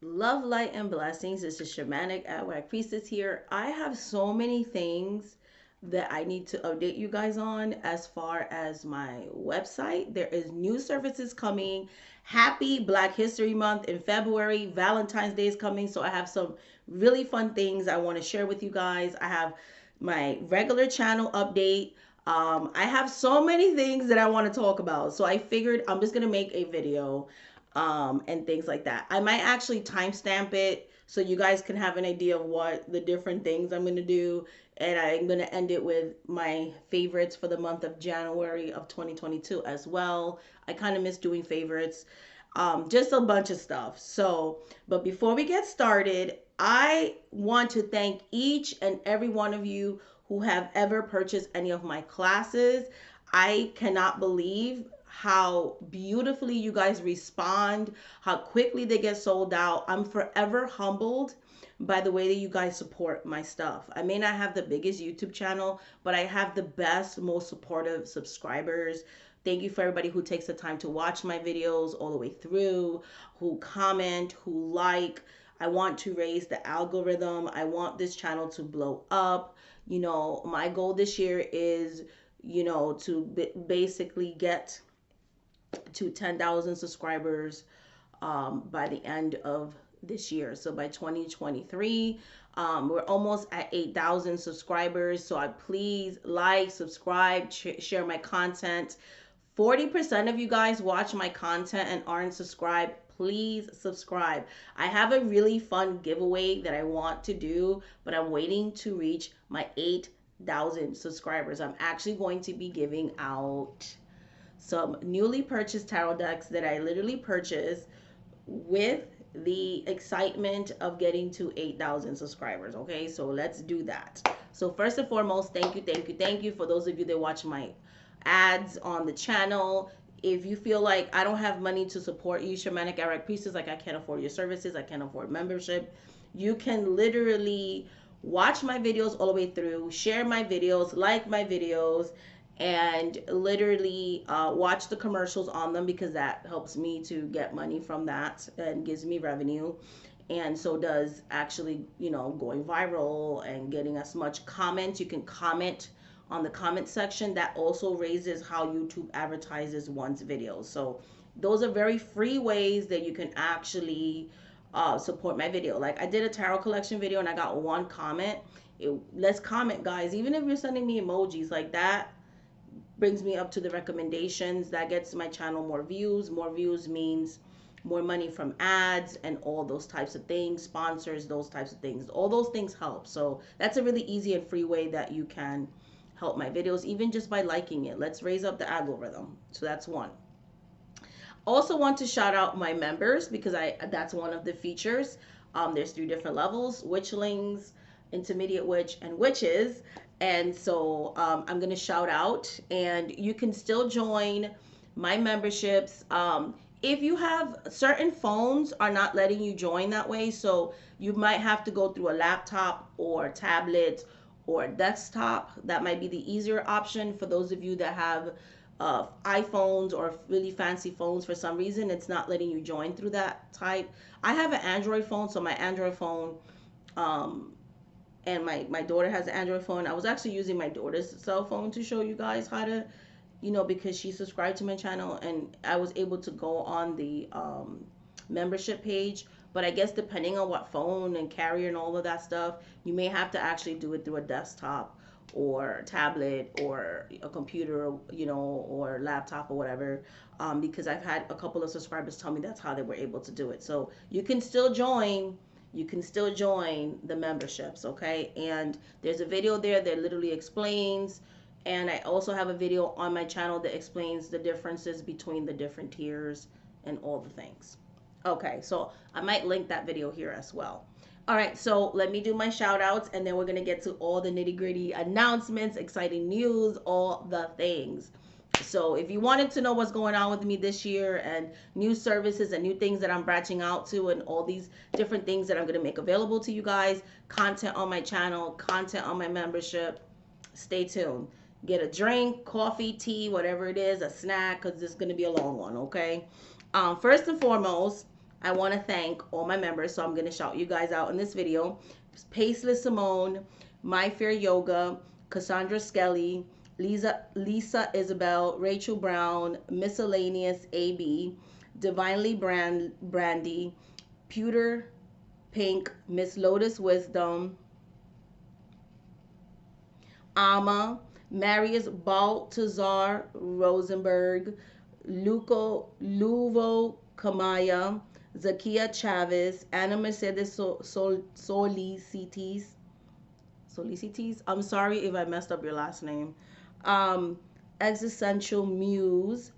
Love, light, and blessings. This is Shamanic at Whack Priestess here. I have so many things that I need to update you guys on as far as my website. There is new services coming. Happy Black History Month in February. Valentine's Day is coming. So I have some really fun things I want to share with you guys. I have my regular channel update. I have so many things that I want to talk about. So I figured I'm just going to make a video and things like that. I might actually timestamp it so you guys can have an idea of what the different things I'm going to do. And I'm going to end it with my favorites for the month of January of 2022 as well. I kind of miss doing favorites. Just a bunch of stuff. So, but before we get started, I want to thank each and every one of you who have ever purchased any of my classes. I cannot believe how beautifully you guys respond, how quickly they get sold out. I'm forever humbled by the way that you guys support my stuff. I may not have the biggest YouTube channel, but I have the best, most supportive subscribers. Thank you for everybody who takes the time to watch my videos all the way through, who comment, who like. I want to raise the algorithm. I want this channel to blow up. You know, my goal this year is, to basically get to 10,000 subscribers by the end of this year. So by 2023, we're almost at 8,000 subscribers. So I please like, subscribe, share my content. 40% of you guys watch my content and aren't subscribed. Please subscribe. I have a really fun giveaway that I want to do, but I'm waiting to reach my 8,000 subscribers. I'm actually going to be giving out some newly purchased tarot decks that I literally purchased with the excitement of getting to 8,000 subscribers. Okay, so let's do that. So first and foremost, thank you, thank you, thank you for those of you that watch my ads on the channel. If you feel like I don't have money to support you, Shamanic Eric Priestess, like I can't afford your services, I can't afford membership, you can literally watch my videos all the way through, share my videos, like my videos, and literally watch the commercials on them because that helps me to get money from that and gives me revenue. And so does actually, going viral and getting as much comments. You can comment on the comment section. That also raises how YouTube advertises one's videos. So those are very free ways that you can actually support my video. Like I did a tarot collection video and I got one comment. Let's comment, guys. Even if you're sending me emojis like that, brings me up to the recommendations. That gets my channel more views. More views means more money from ads and all those types of things, sponsors, those types of things. All those things help. So that's a really easy and free way that you can help my videos, even just by liking it. Let's raise up the algorithm. So that's one. Also want to shout out my members because that's one of the features. There's 3 different levels: witchlings, intermediate witch, and witches. And so I'm going to shout out, and you can still join my memberships. If you have certain phones are not letting you join that way, so you might have to go through a laptop or tablet or desktop. That might be the easier option for those of you that have iPhones or really fancy phones. For some reason it's not letting you join through that type. I have an Android phone, so my Android phone, and my daughter has an Android phone. I was actually using my daughter's cell phone to show you guys how to, because she subscribed to my channel, and I was able to go on the membership page. But I guess depending on what phone and carrier and all of that stuff, you may have to actually do it through a desktop or tablet or a computer, or laptop or whatever. Because I've had a couple of subscribers tell me that's how they were able to do it. So you can still join. You can still join the memberships, okay? And there's a video there that literally explains. And I also have a video on my channel that explains the differences between the different tiers and all the things. Okay, so I might link that video here as well. All right, so let me do my shout outs, and then we're going to get to all the nitty gritty announcements, exciting news, all the things. So if you wanted to know what's going on with me this year and new services and new things that I'm branching out to and all these different things that I'm going to make available to you guys, content on my channel, content on my membership, stay tuned. Get a drink, coffee, tea, whatever it is, a snack, because this is going to be a long one, okay? First and foremost, I want to thank all my members, so I'm going to shout you guys out in this video. Paceless Simone, My Fair Yoga, Cassandra Skelly, Lisa Isabel, Rachel Brown, Miscellaneous AB, Divinely Brandy, Pewter Pink, Miss Lotus Wisdom, Ama, Marius Baltazar Rosenberg, Luvo Kamaya, Zakia Chavez, Ana Mercedes Solicitis. I'm sorry if I messed up your last name. Um, Existential Muse.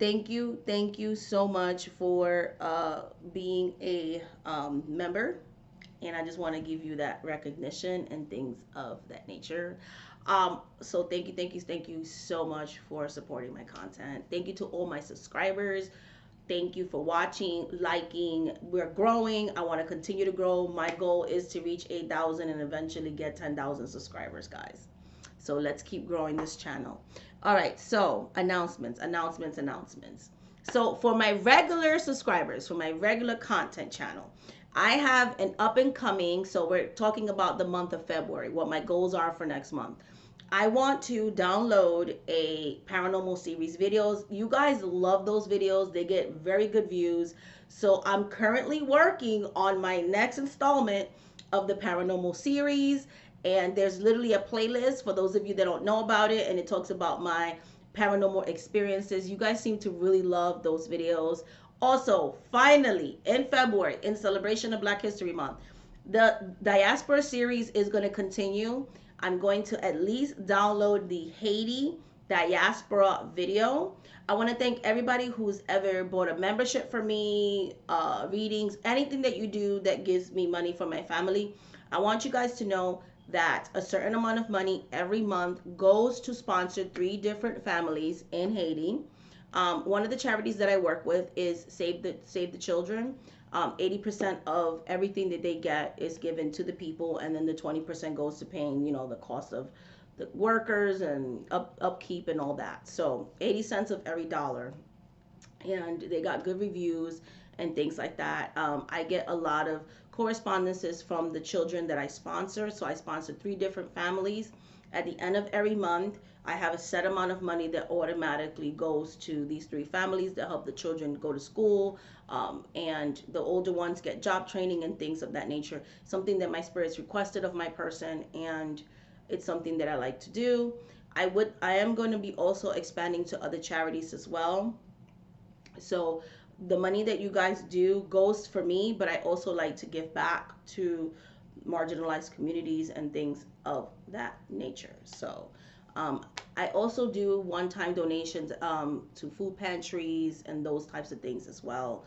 Thank you so much for being a member, and I just want to give you that recognition and things of that nature. So thank you so much for supporting my content. Thank you to all my subscribers. Thank you for watching, liking. We're growing. I want to continue to grow. My goal is to reach 8,000 and eventually get 10,000 subscribers, guys. So let's keep growing this channel. All right, so announcements. So for my regular subscribers, for my regular content channel, I have an up and coming, so we're talking about the month of February, what my goals are for next month. I want to download a paranormal series videos. You guys love those videos. They get very good views. So I'm currently working on my next installment of the paranormal series. And there's literally a playlist for those of you that don't know about it. And it talks about my paranormal experiences. You guys seem to really love those videos. Also, finally, in February, in celebration of Black History Month, the Diaspora series is going to continue. I'm going to at least download the Haiti diaspora video. I want to thank everybody who's ever bought a membership for me, readings, anything that you do that gives me money for my family. I want you guys to know that a certain amount of money every month goes to sponsor 3 different families in Haiti. One of the charities that I work with is Save the Children. 80% of everything that they get is given to the people, and then the 20% goes to paying, the cost of the workers and upkeep and all that. So 80 cents of every dollar, and they got good reviews and things like that. I get a lot of correspondences from the children that I sponsor. So I sponsor 3 different families. At the end of every month, I have a set amount of money that automatically goes to these 3 families to help the children go to school, and the older ones get job training and things of that nature. Something that my spirits requested of my person, and it's something that I like to do. I am going to be also expanding to other charities as well. So the money that you guys do goes for me, but I also like to give back to marginalized communities and things of that nature. So I also do one-time donations to food pantries and those types of things as well.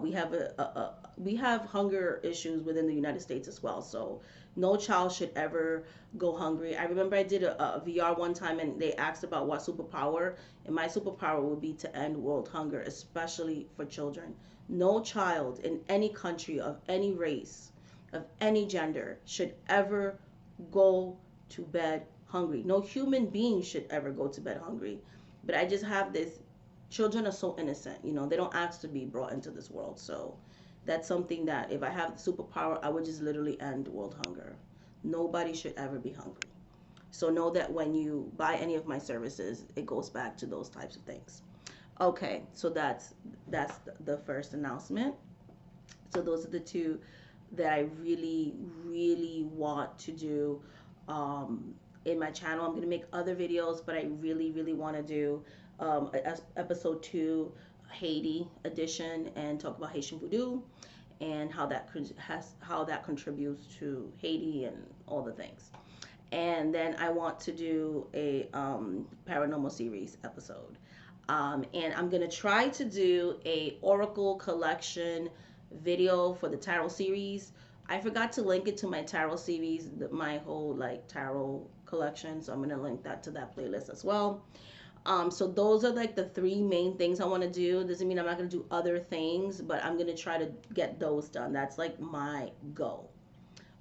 We have hunger issues within the United States as well. So no child should ever go hungry. I remember I did a VR one time, and they asked about what superpower, and my superpower would be to end world hunger, especially for children. No child in any country of any race, of any gender, should ever go to bed hungry. No human being should ever go to bed hungry. But I just have this, children are so innocent, they don't ask to be brought into this world. So that's something that if I have the superpower, I would just literally end world hunger. Nobody should ever be hungry. So know that when you buy any of my services, it goes back to those types of things. Okay, so that's the first announcement. So those are the 2 that I really, really want to do in my channel. I'm going to make other videos, but I really, really want to do episode 2, Haiti edition, and talk about Haitian voodoo and how that contributes to Haiti and all the things. And then I want to do a paranormal series episode. And I'm going to try to do a Oracle collection video for the tarot series. I forgot to link it to my tarot series, my whole tarot collection. So I'm going to link that to that playlist as well. So those are the 3 main things I want to do. Doesn't mean I'm not going to do other things, but I'm going to try to get those done. That's my goal.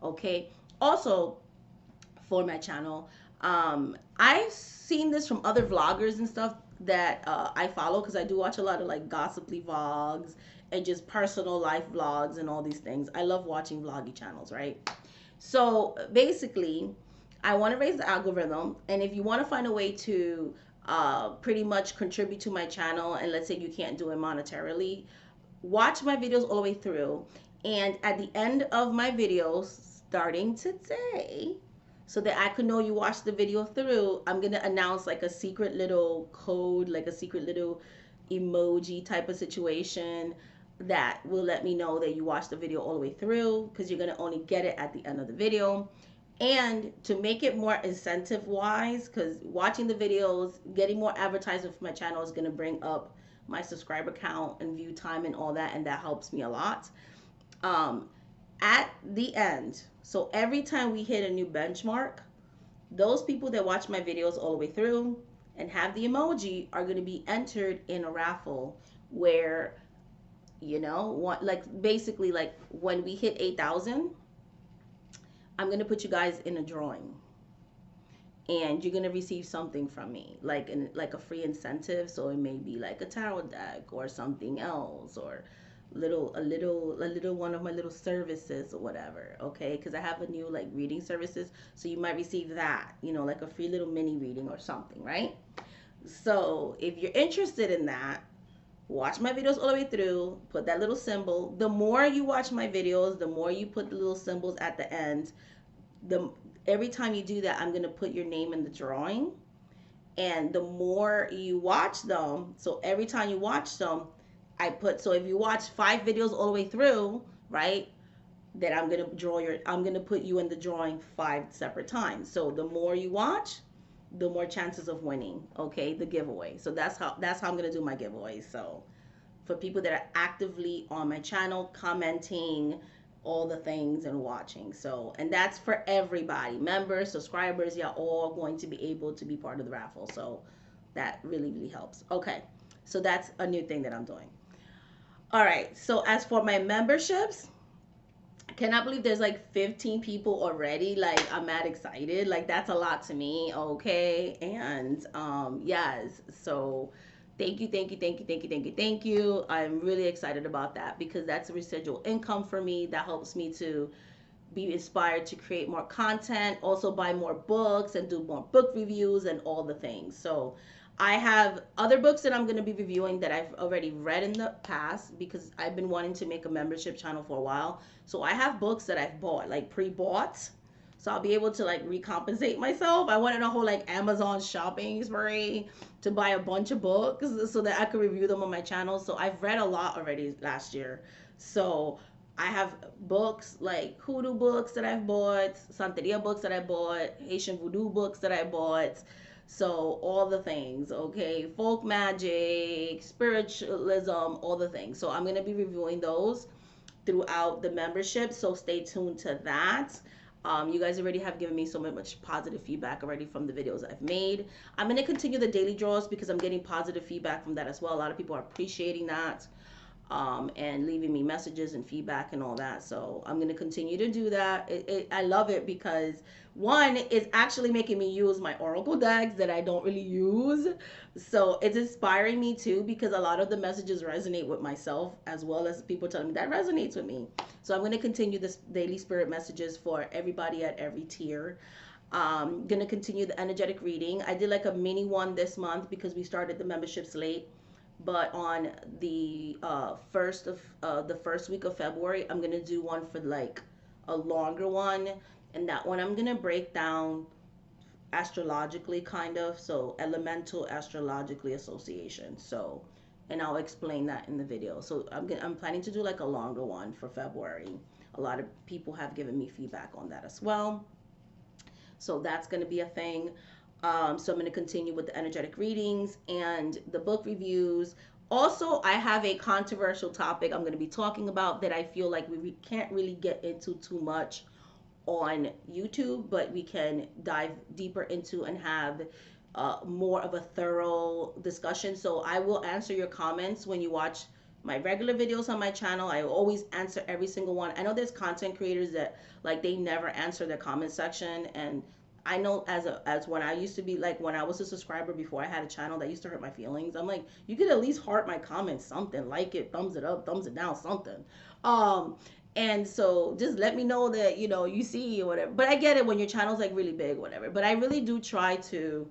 Okay. Also, for my channel, I've seen this from other vloggers and stuff that I follow, because I do watch a lot of gossipy vlogs and just personal life vlogs and all these things. I love watching vloggy channels, right? So basically, I want to raise the algorithm, and if you want to find a way to pretty much contribute to my channel, and let's say you can't do it monetarily, watch my videos all the way through. And at the end of my videos, starting today, so that I could know you watched the video through, I'm going to announce like a secret little code, like a secret little emoji type of situation that will let me know that you watched the video all the way through, because you're going to only get it at the end of the video. And to make it more incentive wise, because watching the videos, getting more advertisement for my channel is going to bring up my subscriber count and view time and all that, and that helps me a lot. At the end, so every time we hit a new benchmark, those people that watch my videos all the way through and have the emoji are going to be entered in a raffle where, you know, what, like basically like when we hit 8,000, I'm going to put you guys in a drawing, and you're going to receive something from me, like like a free incentive. So it may be like a tarot deck or something else, or a little one of my little services or whatever, okay? Because I have a new like reading services, so you might receive that, you know, like a free little mini reading or something, right? So if you're interested in that, watch my videos all the way through, put that little symbol. The more you watch my videos, the more you put the little symbols at the end, the every time you do that, I'm going to put your name in the drawing. And the more you watch them, so every time you watch them, I put, so if you watch 5 videos all the way through, right, then I'm going to I'm going to put you in the drawing 5 separate times. So the more you watch, the more chances of winning, okay, the giveaway. So that's how I'm going to do my giveaways. So for people that are actively on my channel, commenting, all the things, and watching. So, and that's for everybody, members, subscribers, you're all going to be able to be part of the raffle. So that really helps. Okay, so that's a new thing that I'm doing. All right, so as for my memberships, I cannot believe there's like 15 people already. Like, I'm mad excited. Like, that's a lot to me, okay? And yes, so thank you. I'm really excited about that, because that's a residual income for me that helps me to be inspired to create more content, also buy more books and do more book reviews and all the things. So I have other books that I'm going to be reviewing that I've already read in the past, because I've been wanting to make a membership channel for a while. So I have books that I've bought, like pre-bought. So I'll be able to like recompensate myself. I went on a whole like Amazon shopping spree to buy a bunch of books so that I could review them on my channel. So I've read a lot already last year. So I have books like hoodoo books that I've bought, Santeria books that I bought, Haitian voodoo books that I bought. So all the things, okay, folk magic, spiritualism, all the things. So I'm going to be reviewing those throughout the membership. So stay tuned to that. You guys already have given me so much positive feedback already from the videos I've made. I'm going to continue the daily draws because I'm getting positive feedback from that as well. A lot of people are appreciating that. And leaving me messages and feedback and all that. So I'm going to continue to do that. I love it because, one, it's actually making me use my oracle decks that I don't really use. So it's inspiring me too, because a lot of the messages resonate with myself, as well as people telling me that resonates with me. So I'm going to continue this daily spirit messages for everybody at every tier. Going to continue the energetic reading. I did like a mini one this month because we started the memberships late. But on the first week of February, I'm gonna do one for like a longer one, and that one I'm gonna break down astrologically, kind of, so elemental astrologically association. So, and I'll explain that in the video. So I'm planning to do like a longer one for February. A lot of people have given me feedback on that as well. So that's gonna be a thing. So I'm going to continue with the energetic readings and the book reviews. Also, I have a controversial topic I'm going to be talking about that I feel like we can't really get into too much on YouTube, but we can dive deeper into and have more of a thorough discussion. So I will answer your comments when you watch my regular videos on my channel. I always answer every single one. I know there's content creators that like they never answer their comment section, and I know as when I used to be like when I was a subscriber before I had a channel, that used to hurt my feelings. I'm like, you could at least heart my comments, something, like it, thumbs it up, thumbs it down, something. Um, and so just let me know that you see or whatever. But I get it when your channel's like really big, whatever. But I really do try to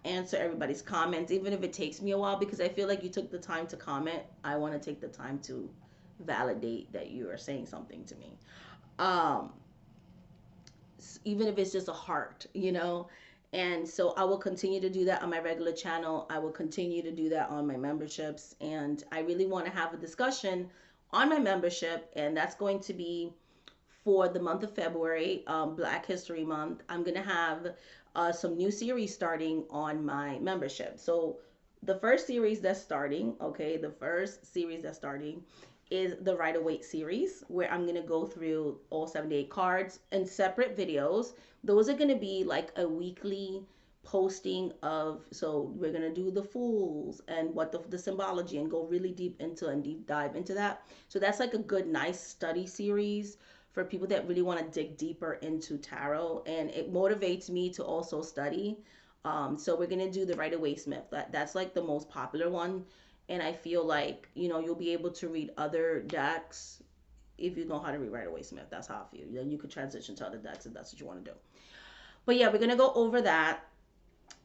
answer everybody's comments, even if it takes me a while, because I feel like you took the time to comment. I want to take the time to validate that you are saying something to me. Um, even if it's just a heart. And so I will continue to do that on my regular channel. I will continue to do that on my memberships. And I really want to have a discussion on my membership. And that's going to be for the month of February, Black History Month. I'm going to have some new series starting on my membership. So the first series that's starting, okay, the first series that's starting is the Rider Waite series, where I'm going to go through all 78 cards in separate videos. Those are going to be like a weekly posting of, so we're going to do the fools and what the symbology, and go really deep into and deep dive into that. So that's like a good, nice study series for people that really want to dig deeper into tarot, and it motivates me to also study. So we're gonna do the Rider Waite Smith. That's like the most popular one, and I feel like you'll be able to read other decks if you know how to read Rider Waite Smith. That's how I feel. Then you could transition to other decks if that's what you want to do. But yeah, we're gonna go over that.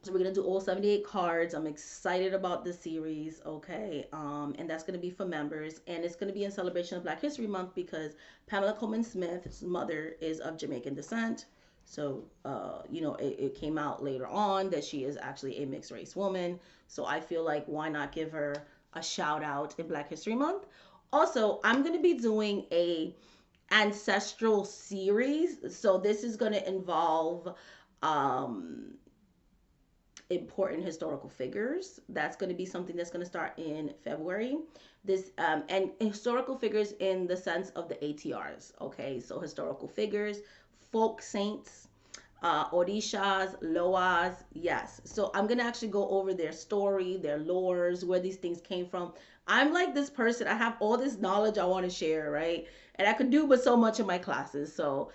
So we're gonna do all 78 cards. I'm excited about this series, okay? And that's gonna be for members, and it's gonna be in celebration of Black History Month because Pamela Coleman Smith's mother is of Jamaican descent. So, it came out later on that she is actually a mixed race woman. So I feel like why not give her a shout out in Black History Month? Also, I'm gonna be doing a ancestral series. So this is gonna involve um important historical figures. That's going to be something that's going to start in February. This and historical figures in the sense of the ATRs. Okay, so historical figures, folk saints, Orishas, Loas, yes. So I'm gonna actually go over their story, their lores, where these things came from. I'm like this person. I have all this knowledge I want to share, right? And I could do but so much in my classes. So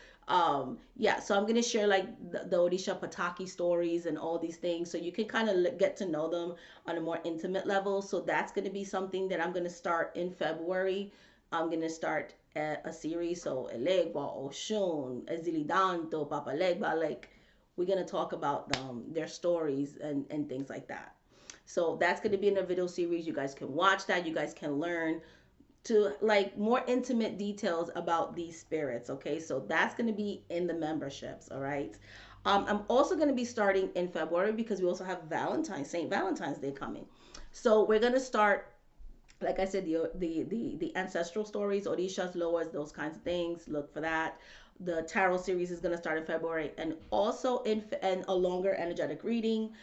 yeah, so I'm gonna share like the Odisha Pataki stories and all these things, so you can kind of get to know them on a more intimate level. So that's gonna be something that I'm gonna start in February. I'm gonna start a series. So Elegba, Oshun, Ezilidanto, Papa Legba, like we're gonna talk about their stories and things like that. So that's gonna be in a video series. You guys can watch that. You guys can learn to like more intimate details about these spirits. Okay, so that's going to be in the memberships. All right. I'm also going to be starting in February because we also have St. Valentine's Day coming. So we're going to start, like I said, the ancestral stories, Orishas, Loas, those kinds of things. Look for that. The tarot series is going to start in February, and also in a longer energetic reading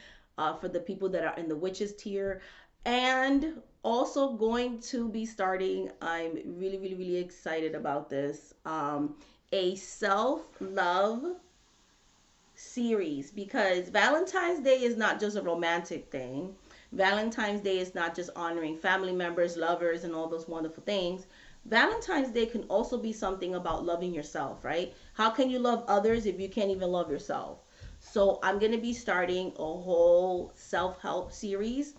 for the people that are in the witches tier. And also going to be starting, I'm really, really, really excited about this, a self-love series, because Valentine's Day is not just a romantic thing. Valentine's Day is not just honoring family members, lovers, and all those wonderful things. Valentine's Day can also be something about loving yourself, right? How can you love others if you can't even love yourself? So I'm going to be starting a whole self-help series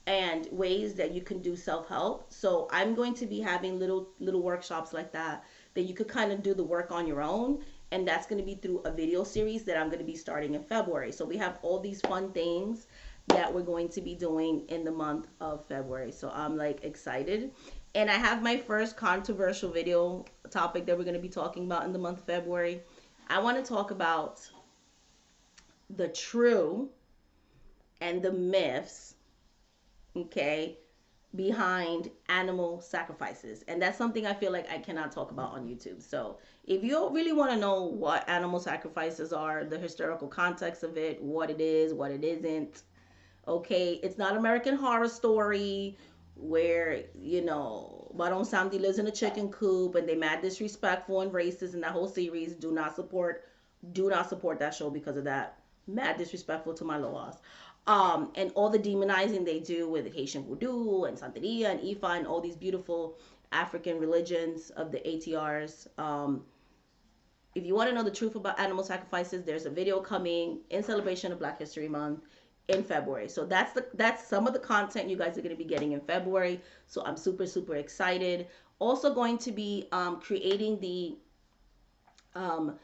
and ways that you can do self-help. So I'm going to be having little workshops like that you could kind of do the work on your own, and that's going to be through a video series that I'm going to be starting in February. So we have all these fun things that we're going to be doing in the month of February. So I'm like excited. And I have my first controversial video topic that we're going to be talking about in the month of February. I want to talk about the true and the myths, okay, behind animal sacrifices. And that's something I feel like I cannot talk about on YouTube. So if you really want to know what animal sacrifices are, the historical context of it, what it is, what it isn't, okay, it's not American Horror Story where, Baron Samedi lives in a chicken coop and they mad disrespectful and racist in that whole series. Do not support that show because of that. Mad disrespectful to my laws. And all the demonizing they do with Haitian voodoo and Santeria and Ifa and all these beautiful African religions of the ATRs. if you want to know the truth about animal sacrifices, there's a video coming in celebration of Black History Month in February. So that's some of the content you guys are going to be getting in February. So I'm super super excited. Also going to be creating the um,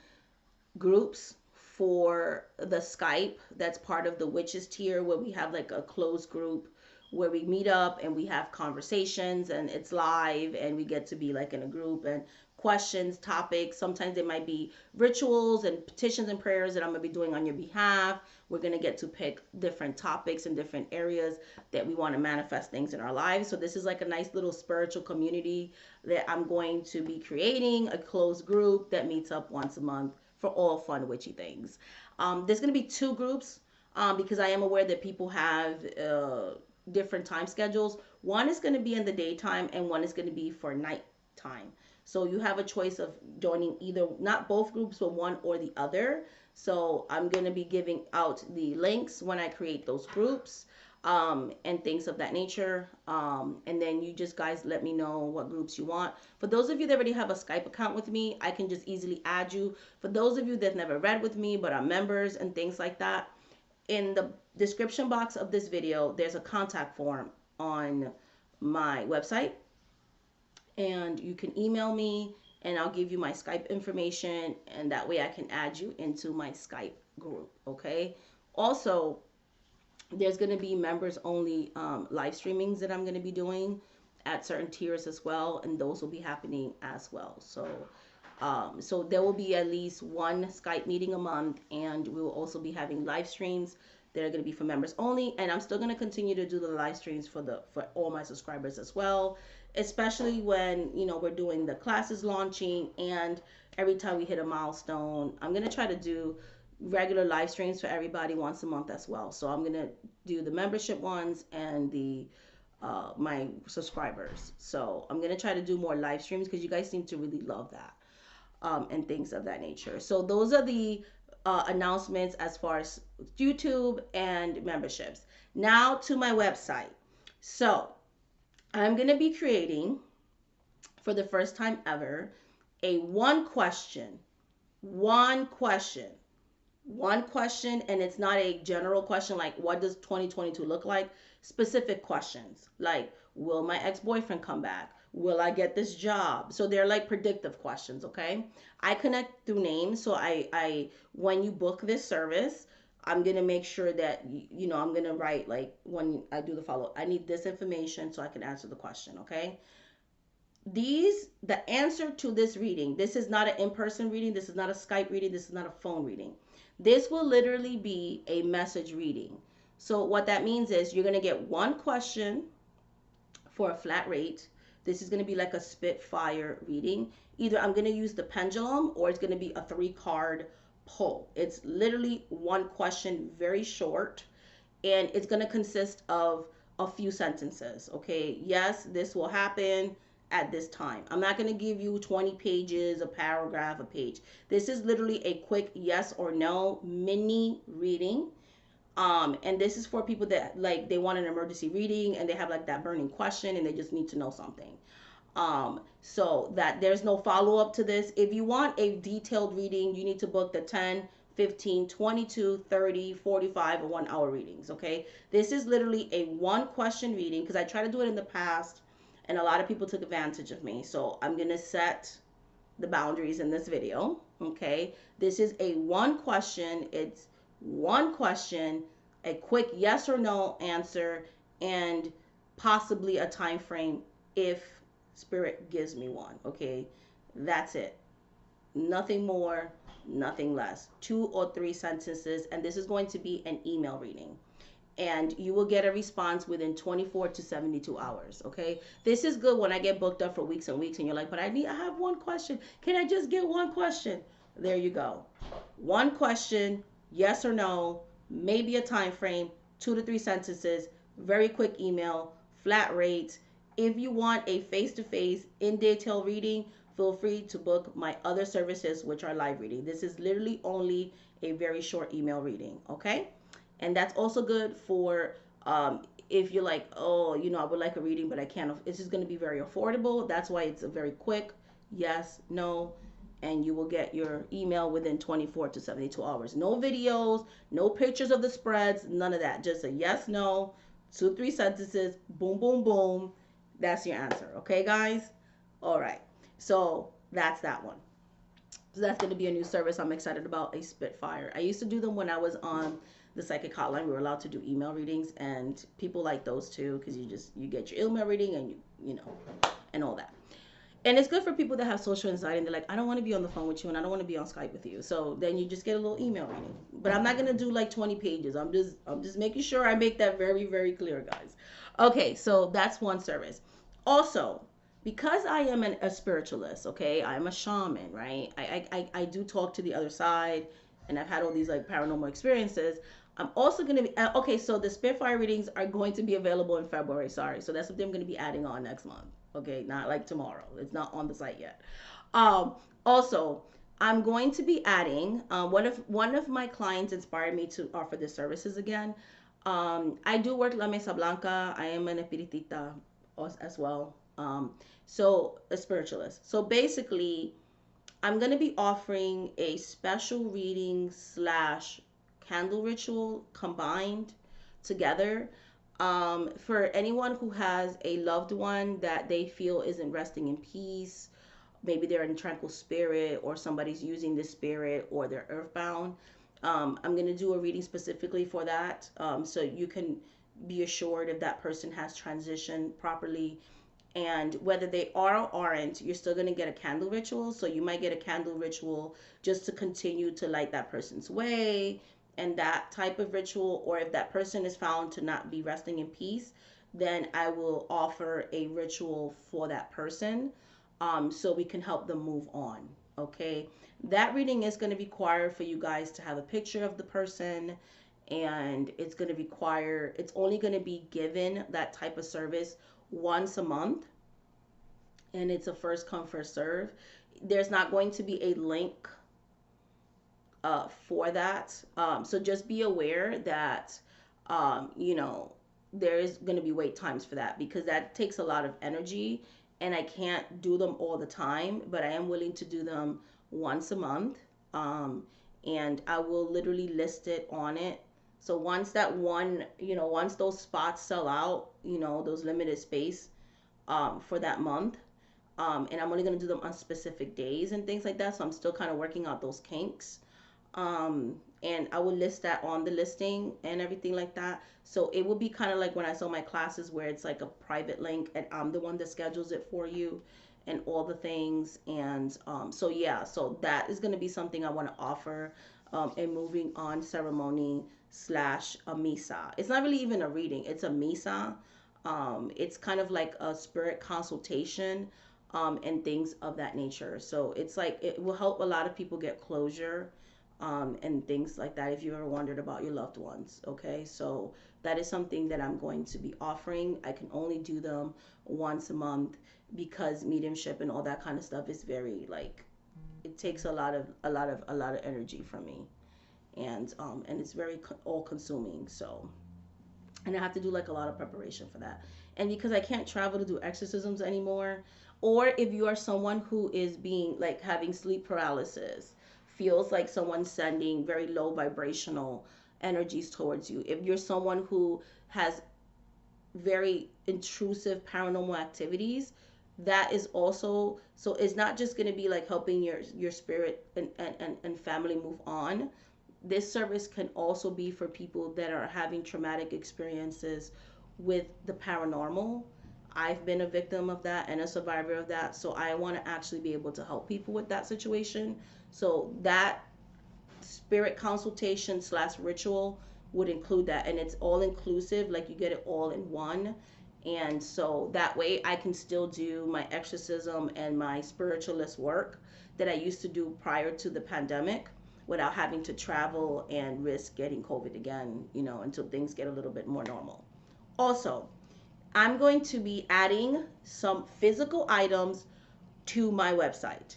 groups for the Skype that's part of the witches tier, where we have like a closed group where we meet up and we have conversations and it's live and we get to be like in a group and questions, topics. Sometimes there might be rituals and petitions and prayers that I'm going to be doing on your behalf. We're going to get to pick different topics and different areas that we want to manifest things in our lives. So this is like a nice little spiritual community that I'm going to be creating, a closed group that meets up once a month for all fun witchy things. There's going to be two groups because I am aware that people have different time schedules. One is going to be in the daytime and one is going to be for nighttime. So you have a choice of joining either, not both groups, but one or the other. So I'm going to be giving out the links when I create those groups and things of that nature. And then you just guys let me know what groups you want. For those of you that already have a Skype account with me, I can just easily add you. For those of you that never read with me but are members and things like that, in the description box of this video, there's a contact form on my website. And you can email me and I'll give you my Skype information, and that way I can add you into my Skype group, okay? Also, there's going to be members only live streamings that I'm going to be doing at certain tiers as well, and those will be happening as well. So there will be at least one Skype meeting a month, and we will also be having live streams that are going to be for members only. And I'm still going to continue to do the live streams for all my subscribers as well, especially when we're doing the classes launching, and every time we hit a milestone, I'm going to try to do regular live streams for everybody once a month as well. So I'm going to do the membership ones and the my subscribers. So I'm going to try to do more live streams because you guys seem to really love that. And things of that nature. So those are the announcements as far as YouTube and memberships. Now to my website. So I'm going to be creating, for the first time ever, a one question, and it's not a general question like what does 2022 look like. Specific questions like, will my ex-boyfriend come back? Will I get this job? So they're like predictive questions, okay? I connect through names. So I when you book this service, I'm going to make sure that, I'm going to write, like, when I do the follow, I need this information so I can answer the question, okay? The answer to this reading, this is not an in-person reading. This is not a Skype reading. This is not a phone reading. This will literally be a message reading. So what that means is you're going to get one question for a flat rate. This is going to be like a Spitfire reading. Either I'm going to use the pendulum or it's going to be a 3-card pull. It's literally one question, very short, and it's going to consist of a few sentences. Okay, yes, this will happen at this time. I'm not going to give you 20 pages, a paragraph, a page. This is literally a quick yes or no mini reading. And this is for people that, like, they want an emergency reading and they have like that burning question and they just need to know something. So that there's no follow-up to this. If you want a detailed reading, you need to book the 10, 15, 22, 30, 45, or 1 hour readings. Okay. This is literally a one question reading because I tried to do it in the past and a lot of people took advantage of me. So I'm going to set the boundaries in this video. Okay. This is a one question. It's one question, a quick yes or no answer, and possibly a time frame if spirit gives me one. Okay, that's it. Nothing more, nothing less. 2 or 3 sentences, and this is going to be an email reading. And you will get a response within 24 to 72 hours. Okay, this is good when I get booked up for weeks and weeks, and you're like, but I have one question. Can I just get one question? There you go. One question, yes or no, maybe a time frame, 2 to 3 sentences, very quick email, flat rate. If you want a face-to-face in detail reading, feel free to book my other services, which are live reading. This is literally only a very short email reading, okay? And that's also good for if you're like, oh, I would like a reading, but I can't. It's just going to be very affordable. That's why it's a very quick yes, no. and you will get your email within 24 to 72 hours. No videos, no pictures of the spreads, none of that. Just a yes, no, 2, 3 sentences, boom, boom, boom. That's your answer. Okay, guys? All right. So that's that one. So that's going to be a new service I'm excited about, a Spitfire. I used to do them when I was on the psychic hotline. We were allowed to do email readings, and people like those too, because you get your email reading, and you know, and all that. And it's good for people that have social anxiety and they're like, I don't want to be on the phone with you and I don't want to be on Skype with you. So then you just get a little email reading. But I'm not gonna do like 20 pages. I'm just making sure I make that very, very clear, guys. Okay, so that's one service. Also, because I am a spiritualist, okay, I'm a shaman, right? I do talk to the other side, and I've had all these like paranormal experiences. I'm also going to be okay. So the Spitfire readings are going to be available in February. Sorry, so that's something I'm going to be adding on next month. Okay, not like tomorrow. It's not on the site yet. Also, I'm going to be adding. One of my clients inspired me to offer the services again. I do work La Mesa Blanca. I am an espiritista as well. So a spiritualist. So basically, I'm going to be offering a special reading slash candle ritual combined together for anyone who has a loved one that they feel isn't resting in peace. Maybe they're in tranquil spirit, or somebody's using the spirit, or they're earthbound. I'm going to do a reading specifically for that, so you can be assured if that person has transitioned properly, and whether they are or aren't, you're still going to get a candle ritual. So you might get a candle ritual just to continue to light that person's way and that type of ritual. Or if that person is found to not be resting in peace, then I will offer a ritual for that person, so we can help them move on. Okay, that reading is going to require for you guys to have a picture of the person, and it's only going to be given, that type of service, once a month, and it's a first come first serve. There's not going to be a link for that, so just be aware that you know, there is going to be wait times for that, because that takes a lot of energy, and I can't do them all the time, but I am willing to do them once a month. And I will literally list it on it. So once that one, once those spots sell out, those limited space for that month, and I'm only going to do them on specific days and things like that. So I'm still kind of working out those kinks. And I will list that on the listing and everything like that. So it will be kind of like when I sell my classes, where it's like a private link and I'm the one that schedules it for you and all the things. And so yeah, so that is going to be something I want to offer, a moving on ceremony slash a misa. It's not really even a reading, it's a misa. It's kind of like a spirit consultation, and things of that nature. So it's like it will help a lot of people get closure, and things like that, if you ever wondered about your loved ones. Okay, so that is something that I'm going to be offering. I can only do them once a month, because mediumship and all that kind of stuff is very, like, it takes a lot of energy from me, and it's very all consuming. So, and I have to do like a lot of preparation for that. And because I can't travel to do exorcisms anymore, or if you are someone who is being like having sleep paralysis, feels like someone's sending very low vibrational energies towards you, if you're someone who has very intrusive paranormal activities, that is also, so it's not just going to be like helping your spirit and family move on. This service can also be for people that are having traumatic experiences with the paranormal. I've been a victim of that and a survivor of that, so I want to actually be able to help people with that situation. So that spirit consultation slash ritual would include that, and it's all inclusive, like you get it all in one. And so that way I can still do my exorcism and my spiritualist work that I used to do prior to the pandemic, without having to travel and risk getting COVID again, until things get a little bit more normal. Also, I'm going to be adding some physical items to my website.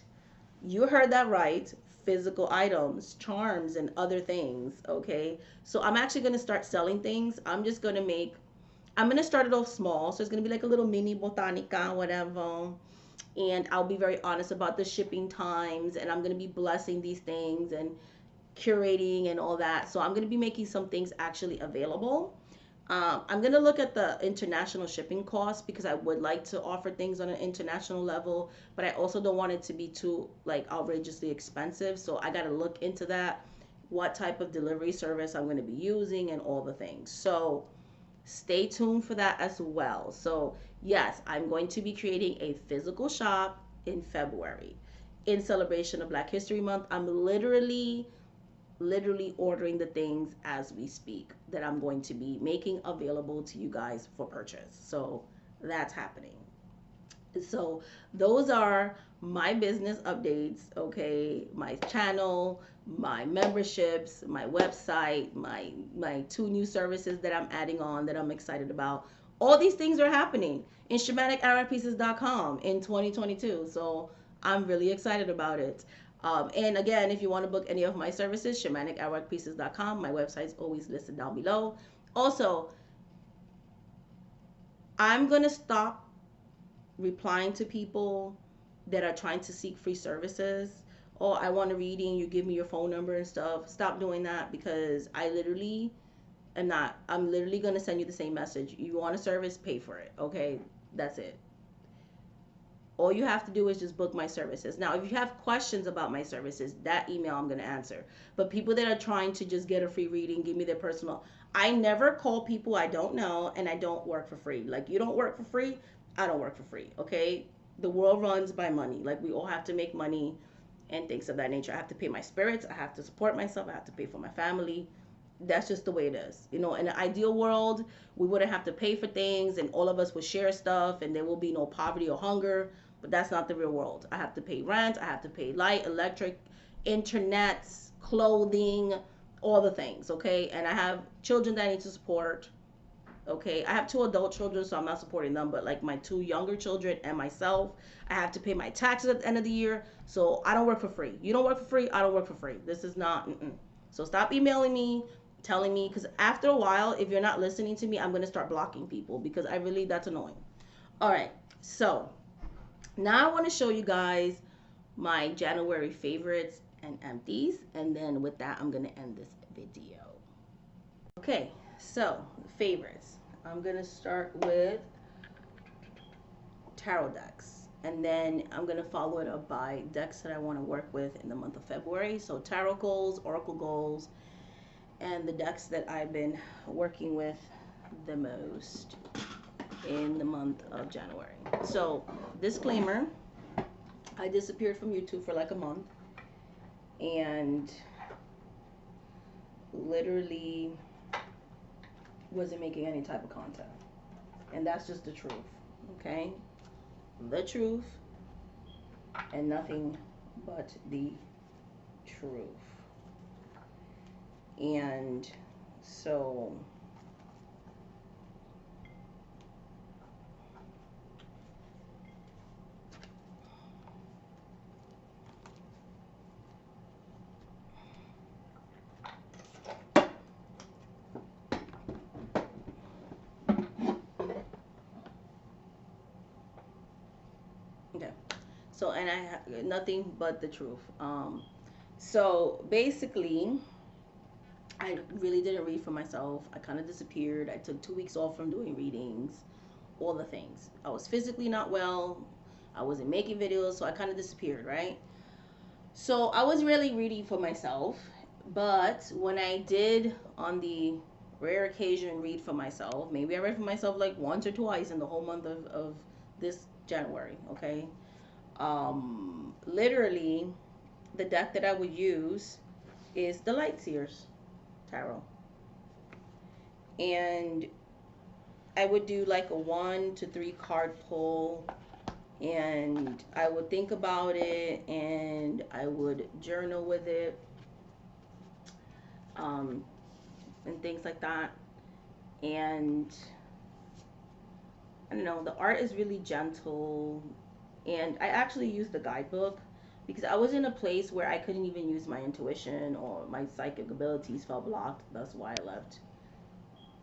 You heard that right. Physical items, charms, and other things. Okay. So I'm actually going to start selling things. I'm going to start it off small. So it's going to be like a little mini botanica, whatever. and I'll be very honest about the shipping times, and I'm going to be blessing these things and curating and all that. So I'm going to be making some things actually available. I'm going to look at the international shipping costs because I would like to offer things on an international level, but I also don't want it to be too like outrageously expensive. So I got to look into that, what type of delivery service I'm going to be using and all the things. So stay tuned for that as well. So yes, I'm going to be creating a physical shop in February in celebration of Black History Month. I'm literally ordering the things as we speak that I'm going to be making available to you guys for purchase. So that's happening. So those are my business updates, okay? My channel, my memberships, my website, my two new services that I'm adding on that I'm excited about. All these things are happening in shamanicartpieces.com in 2022. So I'm really excited about it. And again, if you want to book any of my services, shamanicartpieces.com. My website's always listed down below. Also, I'm going to stop replying to people that are trying to seek free services. Oh, I want a reading, you give me your phone number and stuff. Stop doing that because I'm literally going to send you the same message. You want a service, pay for it. Okay, that's it. All you have to do is just book my services. Now, if you have questions about my services, that email I'm going to answer. But people that are trying to just get a free reading, give me their personal, I never call people I don't know, and I don't work for free. Like, you don't work for free, I don't work for free, okay? The world runs by money. Like, we all have to make money and things of that nature. I have to pay my spirits, I have to support myself, I have to pay for my family. That's just the way it is. You know, in an ideal world, we wouldn't have to pay for things and all of us would share stuff and there will be no poverty or hunger. But that's not the real world. I have to pay rent, I have to pay light, electric, internet, clothing, all the things, okay? And I have children that I need to support, okay? I have two adult children, so I'm not supporting them, but like my two younger children and myself, I have to pay my taxes at the end of the year. So I don't work for free. You don't work for free, I don't work for free. This is not, So stop emailing me, telling me, because after a while, if you're not listening to me, I'm going to start blocking people because that's annoying. All right, so now I want to show you guys my January favorites and empties, and then with that I'm going to end this video. Okay, so favorites. I'm going to start with tarot decks, and then I'm going to follow it up by decks that I want to work with in the month of February. So tarot goals, oracle goals, and the decks that I've been working with the most in the month of January. So, disclaimer, I disappeared from YouTube for like a month and literally wasn't making any type of content. And that's just the truth, okay? The truth and nothing but the truth. And so okay. So, and I have nothing but the truth. So basically, I really didn't read for myself. I kind of disappeared. I took 2 weeks off from doing readings, all the things. I was physically not well. I wasn't making videos, so I kind of disappeared, right? So I was really reading for myself. But when I did, on the rare occasion, read for myself, maybe I read for myself like once or twice in the whole month of this January, okay? Literally, the deck that I would use is the Light Seers Tarot. And I would do like a 1 to 3 card pull, and I would think about it and I would journal with it, and things like that. And I don't know, the art is really gentle, and I actually used the guidebook because I was in a place where I couldn't even use my intuition, or my psychic abilities felt blocked. That's why I left.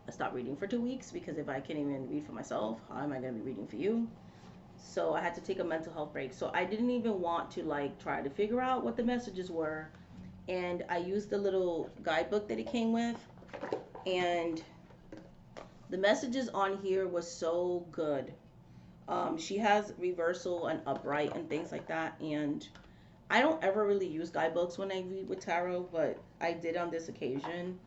I stopped reading for 2 weeks because if I can't even read for myself, how am I going to be reading for you? So I had to take a mental health break. So I didn't even want to like try to figure out what the messages were. And I used the little guidebook that it came with. And the messages on here was so good. She has reversal and upright and things like that. And I don't ever really use guidebooks when I read with tarot, but I did on this occasion.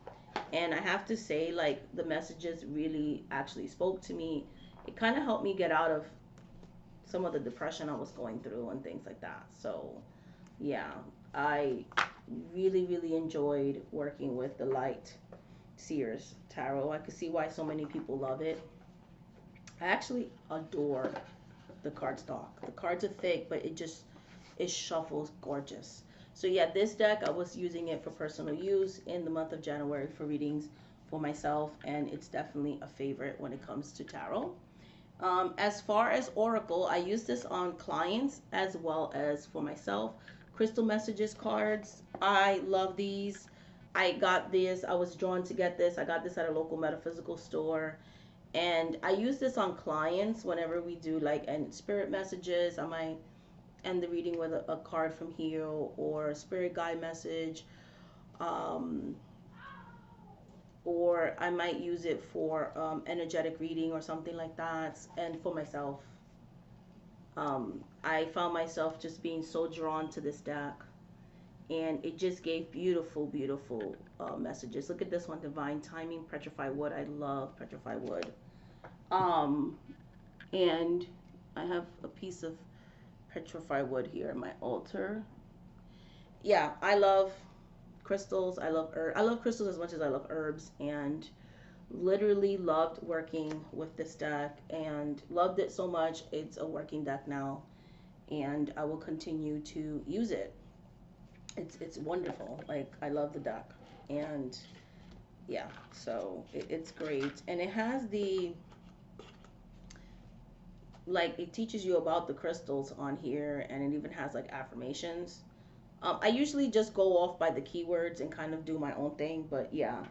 And I have to say, like, the messages really actually spoke to me. It kind of helped me get out of some of the depression I was going through and things like that. So, yeah, I really, really enjoyed working with the Light Sears Tarot. I could see why so many people love it. I actually adore the cardstock. The cards are thick, but it shuffles gorgeous. So yeah, this deck, I was using it for personal use in the month of January for readings for myself, and it's definitely a favorite when it comes to tarot. As far as Oracle, I use this on clients as well as for myself. Crystal Messages cards, I love these. I got this, I was drawn to get this. I got this at a local metaphysical store. And I use this on clients whenever we do like and spirit messages. I might end the reading with a card from here or a spirit guide message. Um, or I might use it for energetic reading or something like that. And for myself, I found myself just being so drawn to this deck, and it just gave beautiful, beautiful messages. Look at this one, Divine Timing, Petrified Wood. I love Petrified Wood. Um, and I have a piece of Petrified Wood here in my altar. Yeah, I love crystals. I love crystals as much as I love herbs, and literally loved working with this deck and loved it so much. It's a working deck now, and I will continue to use it. It's wonderful. Like, I love the deck, and yeah, so it's great. And it has the, like, it teaches you about the crystals on here, and it even has like affirmations. I usually just go off by the keywords and kind of do my own thing, but yeah,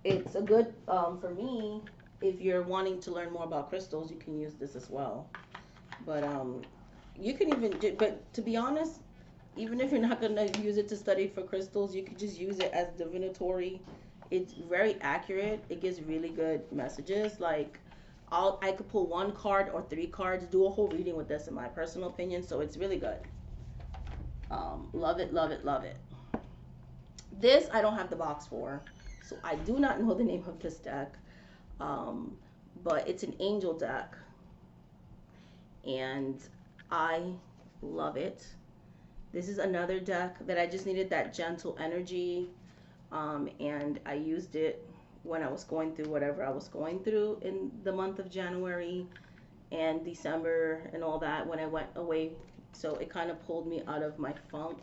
it's a good, for me, if you're wanting to learn more about crystals, you can use this as well. But you can even do, but to be honest, even if you're not going to use it to study for crystals, you could just use it as divinatory. It's very accurate. It gives really good messages. Like, I could pull one card or three cards, do a whole reading with this in my personal opinion. So it's really good. Love it, love it, love it. This I don't have the box for, so I do not know the name of this deck. Um, but it's an angel deck, and I love it. This is another deck that I just needed that gentle energy, and I used it when I was going through whatever I was going through in the month of January and December and all that when I went away. So it kind of pulled me out of my funk.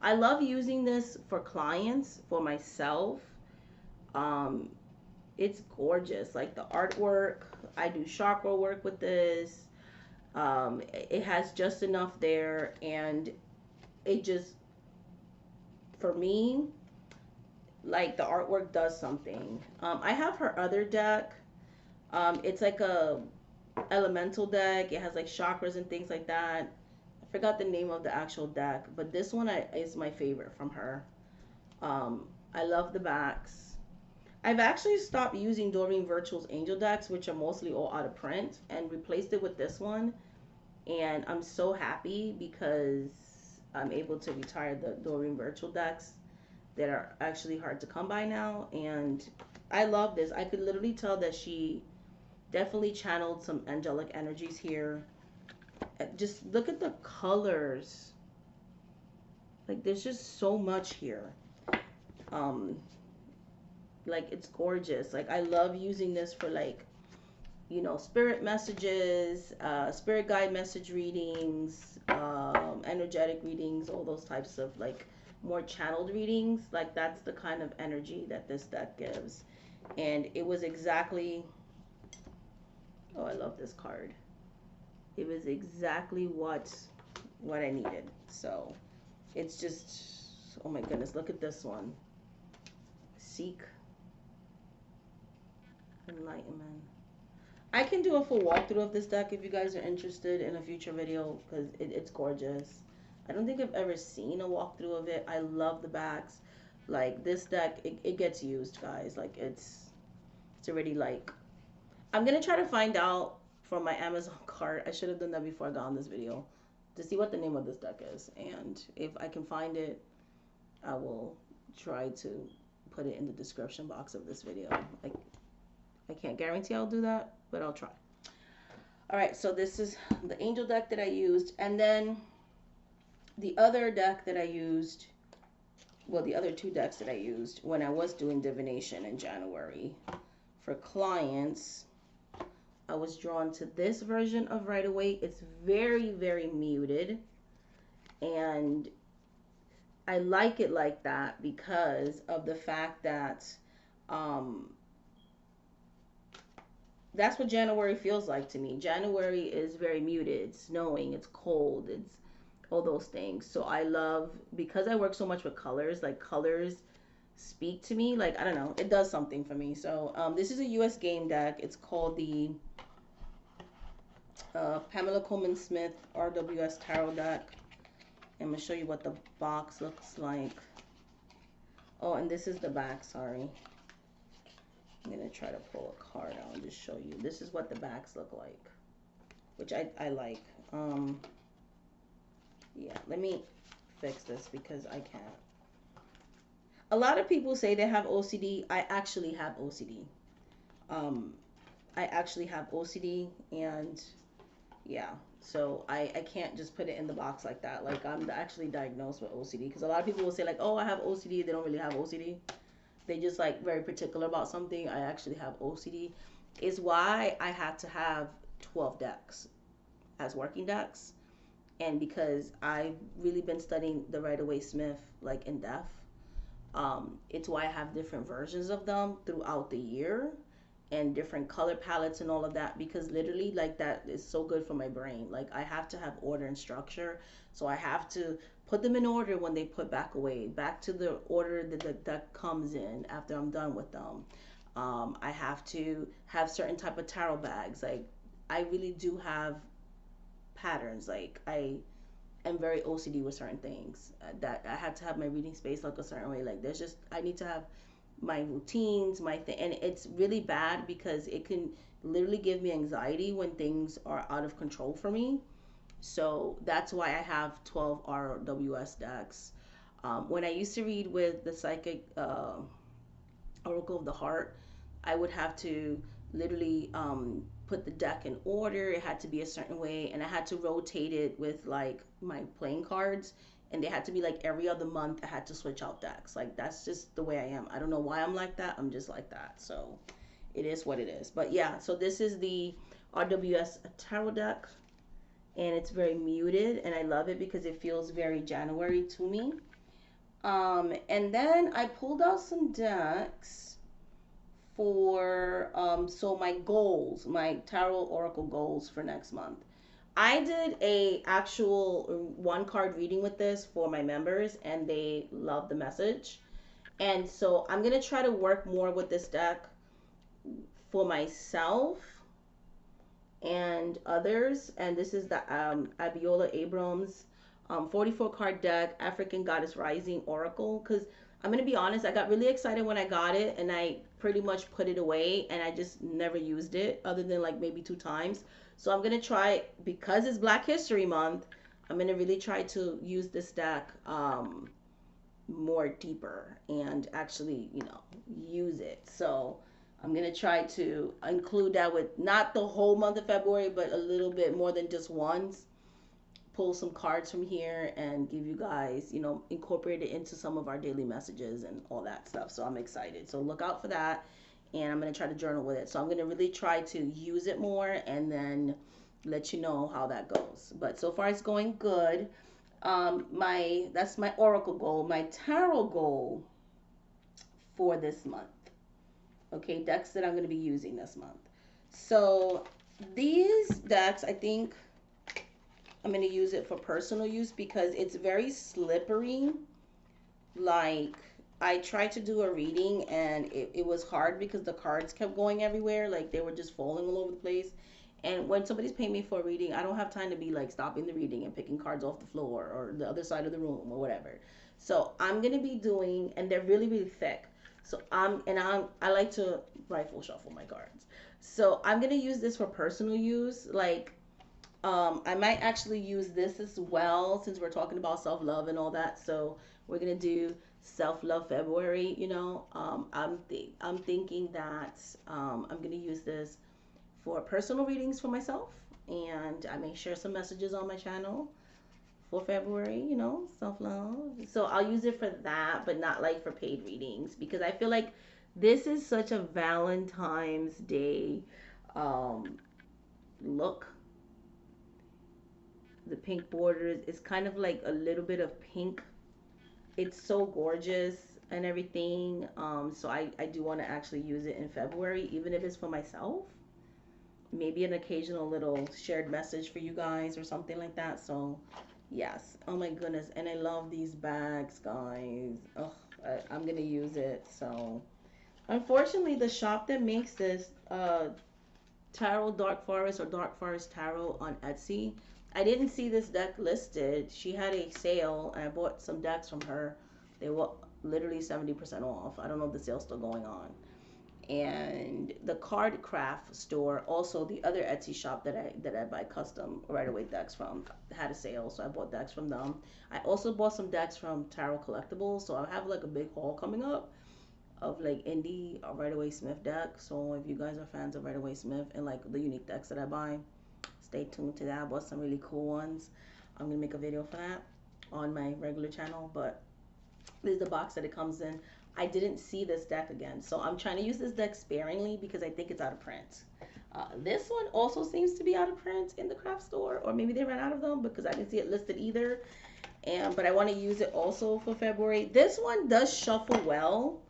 I love using this for clients, for myself. Um, it's gorgeous. Like the artwork, I do chakra work with this. It has just enough there, and it just, for me, like the artwork does something. I have her other deck. It's like a elemental deck. It has like chakras and things like that. I forgot the name of the actual deck, but this one is my favorite from her. I love the backs. I've actually stopped using Doreen Virtual's angel decks, which are mostly all out of print, and replaced it with this one. And I'm so happy because I'm able to retire the Doreen Virtual decks that are actually hard to come by now. And I love this. I could literally tell that she definitely channeled some angelic energies here. Just look at the colors. Like, there's just so much here. Like, it's gorgeous. Like, I love using this for, like, you know, spirit messages, spirit guide message readings, energetic readings, all those types of like more channeled readings. Like, that's the kind of energy that this deck gives. And it was exactly, oh, I love this card. It was exactly what I needed. So it's just, oh my goodness, look at this one. Seek enlightenment. I can do a full walkthrough of this deck if you guys are interested in a future video because it's gorgeous. I don't think I've ever seen a walkthrough of it. I love the backs. Like this deck, it gets used, guys. Like it's already like I'm gonna try to find out from my Amazon cart. I should have done that before I got on this video to see what the name of this deck is, and if I can find it, I will try to put it in the description box of this video. Like I can't guarantee I'll do that, but I'll try. All right, so this is the angel deck that I used, and then the other deck that I used, well, the other two decks that I used when I was doing divination in January for clients, I was drawn to this version of Right Away. It's very, very muted, and I like it like that because of the fact that that's what January feels like to me. January is very muted, it's snowing, it's cold, it's all those things. So I love, because I work so much with colors, like colors speak to me. Like, I don't know, it does something for me. So this is a US game deck. It's called the Pamela Coleman Smith RWS Tarot deck. I'm going to show you what the box looks like. Oh, and this is the back, sorry. I'm going to try to pull a card out and just show you. This is what the backs look like, which I like. Yeah, let me fix this because I can't. A lot of people say they have OCD. I actually have OCD. I actually have OCD, and yeah, so I can't just put it in the box like that. Like, I'm actually diagnosed with OCD, because a lot of people will say like, oh, I have OCD. They don't really have OCD. They just like very particular about something. I actually have OCD. Is why I had to have 12 decks as working decks. And because I've really been studying the Right Away Smith like in depth, it's why I have different versions of them throughout the year and different color palettes and all of that, because literally like that is so good for my brain. Like I have to have order and structure, so I have to put them in order when they put back away, back to the order that comes in after I'm done with them. I have to have certain type of tarot bags. Like I really do have patterns. Like I am very OCD with certain things, that I have to have my reading space like a certain way. Like there's just, I need to have my routines, my thing, and it's really bad because it can literally give me anxiety when things are out of control for me. So that's why I have 12 RWS decks. When I used to read with the Psychic Oracle of the Heart, I would have to literally put the deck in order. It had to be a certain way, and I had to rotate it with like my playing cards, and they had to be like every other month. I had to switch out decks. Like that's just the way I am. I don't know why I'm like that. I'm just like that. So it is what it is. But yeah, so this is the RWS Tarot deck, and it's very muted, and I love it because it feels very January to me. And then I pulled out some decks for so my goals, my tarot oracle goals for next month. I did a actual one card reading with this for my members, and they loved the message. And so I'm gonna try to work more with this deck for myself and others. And this is the Abiola Abrams 44 card deck, African Goddess Rising Oracle. Because I'm going to be honest, I got really excited when I got it, and I pretty much put it away, and I just never used it other than like maybe 2 times. So I'm going to try, because it's Black History Month, I'm going to really try to use this deck more deeper and actually, you know, use it. So I'm going to try to include that with not the whole month of February, but a little bit more than just once. Pull some cards from here and give you guys, you know, incorporate it into some of our daily messages and all that stuff. So I'm excited. So look out for that. And I'm going to try to journal with it. So I'm going to really try to use it more and then let you know how that goes. But so far it's going good. That's my oracle goal. My tarot goal for this month. Okay, decks that I'm going to be using this month. So these decks, I think I'm going to use it for personal use because it's very slippery. Like, I tried to do a reading and it was hard because the cards kept going everywhere. Like they were just falling all over the place. And when somebody's paying me for a reading, I don't have time to be like stopping the reading and picking cards off the floor or the other side of the room or whatever. So I'm gonna be doing, and they're really really thick. So I like to rifle shuffle my cards. So I'm gonna use this for personal use. Like I might actually use this as well since we're talking about self love and all that. So we're gonna do self love February. I'm thinking that I'm gonna use this for personal readings for myself, and I may share some messages on my channel for February. Self love. So I'll use it for that, but not like for paid readings because I feel like this is such a Valentine's Day um, look. The pink borders is kind of like a little bit of pink. It's so gorgeous and everything. So I do want to actually use it in February, even if it's for myself. Maybe an occasional little shared message for you guys or something like that. So yes. Oh my goodness. And I love these bags, guys. Ugh, I'm gonna use it. So unfortunately, the shop that makes this Tarot Dark Forest or Dark Forest Tarot on Etsy. I didn't see this deck listed. She had a sale and I bought some decks from her. They were literally 70% off. I don't know if the sale's still going on. And the Card Craft store, also the other Etsy shop that I buy custom right away decks from, had a sale, so I bought decks from them. I also bought some decks from Tarot Collectibles, so I have like a big haul coming up of like indie Right Away Smith deck. So if you guys are fans of Right Away Smith and like the unique decks that I buy, stay tuned to that. I bought some really cool ones. I'm gonna make a video for that on my regular channel, but this is the box that it comes in. I didn't see this deck again, so I'm trying to use this deck sparingly because I think it's out of print. This one also seems to be out of print in the craft store, or maybe they ran out of them because I didn't see it listed either. But I want to use it also for February. This one does shuffle well.